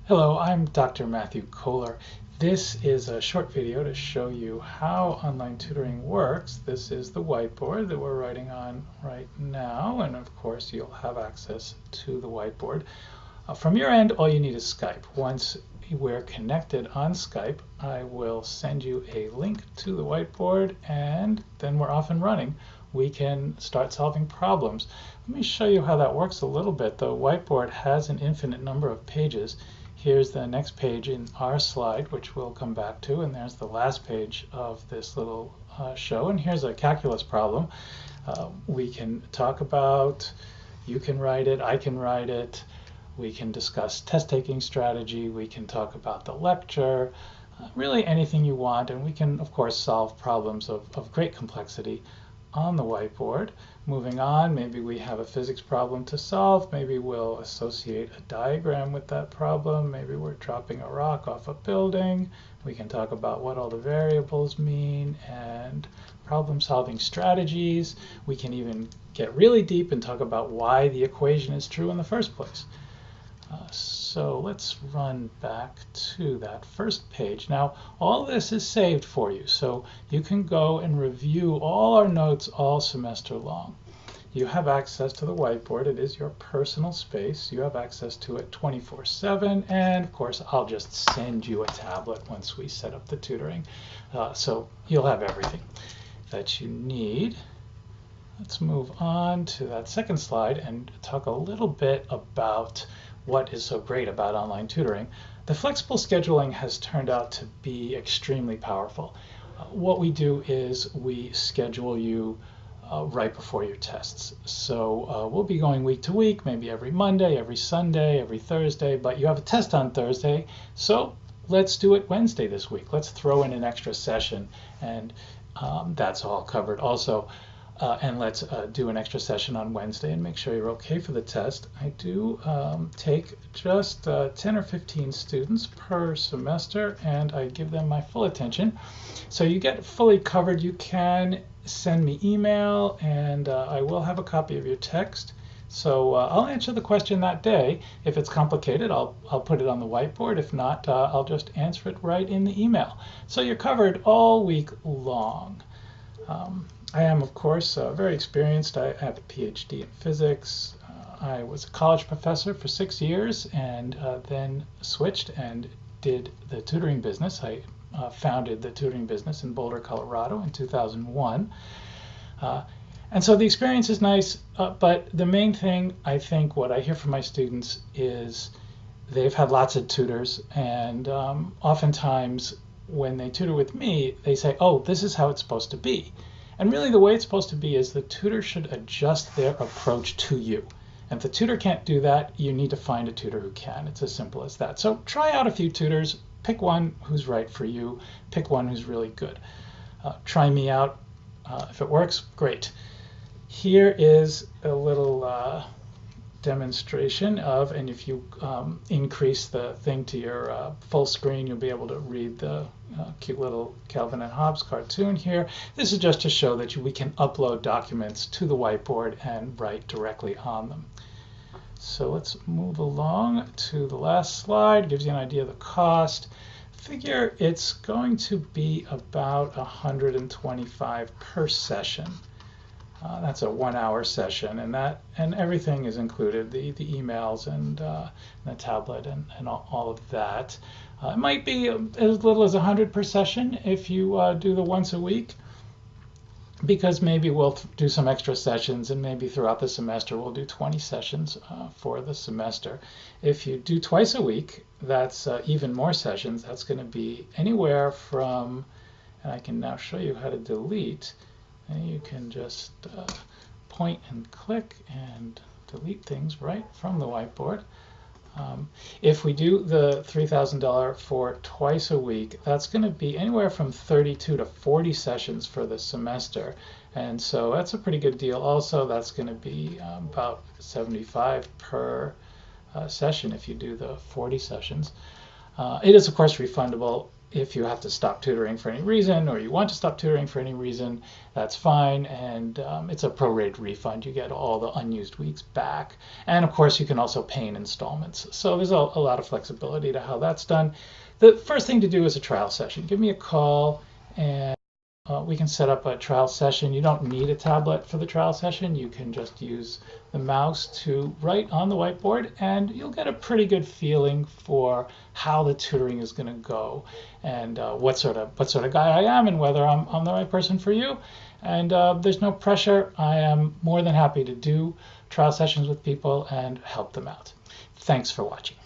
Hello, I'm Dr. Matthew Kohler. This is a short video to show you how online tutoring works. This is the whiteboard that we're writing on right now, and of course you'll have access to the whiteboard. From your end, all you need is Skype. Once we're connected on Skype, I will send you a link to the whiteboard, and then we're off and running. We can start solving problems. Let me show you how that works a little bit. The whiteboard has an infinite number of pages. Here's the next page in our slide, which we'll come back to, and there's the last page of this little show. And here's a calculus problem. We can talk about, you can write it, I can write it. We can discuss test-taking strategy. We can talk about the lecture, really anything you want. And we can, of course, solve problems of great complexity on the whiteboard. Moving on, maybe we have a physics problem to solve. Maybe we'll associate a diagram with that problem. Maybe we're dropping a rock off a building. We can talk about what all the variables mean and problem-solving strategies. We can even get really deep and talk about why the equation is true in the first place. So let's run back to that first page. Now, all this is saved for you, so you can go and review all our notes all semester long. You have access to the whiteboard. It is your personal space. You have access to it 24/7, and of course, I'll just send you a tablet once we set up the tutoring. So you'll have everything that you need. Let's move on to that second slide and talk a little bit about what is so great about online tutoring. The flexible scheduling has turned out to be extremely powerful. What we do is we schedule you right before your tests. So we'll be going week to week, maybe every Monday, every Sunday, every Thursday, but you have a test on Thursday, so let's do it Wednesday this week. Let's throw in an extra session, and that's all covered also. And let's do an extra session on Wednesday and make sure you're okay for the test. I do take just 10 or 15 students per semester, and I give them my full attention. So you get fully covered. You can send me email, and I will have a copy of your text. So I'll answer the question that day. If it's complicated, I'll put it on the whiteboard. If not, I'll just answer it right in the email. So you're covered all week long. I am, of course, very experienced. I have a PhD in physics. I was a college professor for 6 years and then switched and did the tutoring business. I founded the tutoring business in Boulder, Colorado in 2001. And so the experience is nice, but the main thing, I think, what I hear from my students is they've had lots of tutors, and oftentimes when they tutor with me, they say, oh, this is how it's supposed to be. And really the way it's supposed to be is the tutor should adjust their approach to you. And if the tutor can't do that, you need to find a tutor who can. It's as simple as that. So try out a few tutors, pick one who's right for you, pick one who's really good. Try me out. If it works, great. Here is a little demonstration of, and if you increase the thing to your full screen, you'll be able to read the cute little Calvin and Hobbes cartoon here. This is just to show that we can upload documents to the whiteboard and write directly on them. So let's move along to the last slide. It gives you an idea of the cost. Figure it's going to be about $125 per session. That's a 1-hour session, and everything is included, the emails and the tablet and all of that. It might be as little as 100 per session if you do the once a week, because maybe we'll do some extra sessions, and maybe throughout the semester we'll do 20 sessions for the semester. If you do twice a week, that's even more sessions. That's going to be anywhere from, and I can now show you how to delete. And you can just point and click and delete things right from the whiteboard. If we do the $3,000 for twice a week, that's going to be anywhere from 32 to 40 sessions for the semester. And so that's a pretty good deal. Also, that's going to be about $75 per session if you do the 40 sessions. It is, of course, refundable. If you have to stop tutoring for any reason, or you want to stop tutoring for any reason, that's fine, and it's a prorated refund. You get all the unused weeks back, and of course you can also pay in installments. So there's a lot of flexibility to how that's done. The first thing to do is a trial session. Give me a call, and we can set up a trial session. You don't need a tablet for the trial session. You can just use the mouse to write on the whiteboard, and you'll get a pretty good feeling for how the tutoring is going to go, and what sort of guy I am, and whether I'm the right person for you. And there's no pressure. I am more than happy to do trial sessions with people and help them out. Thanks for watching.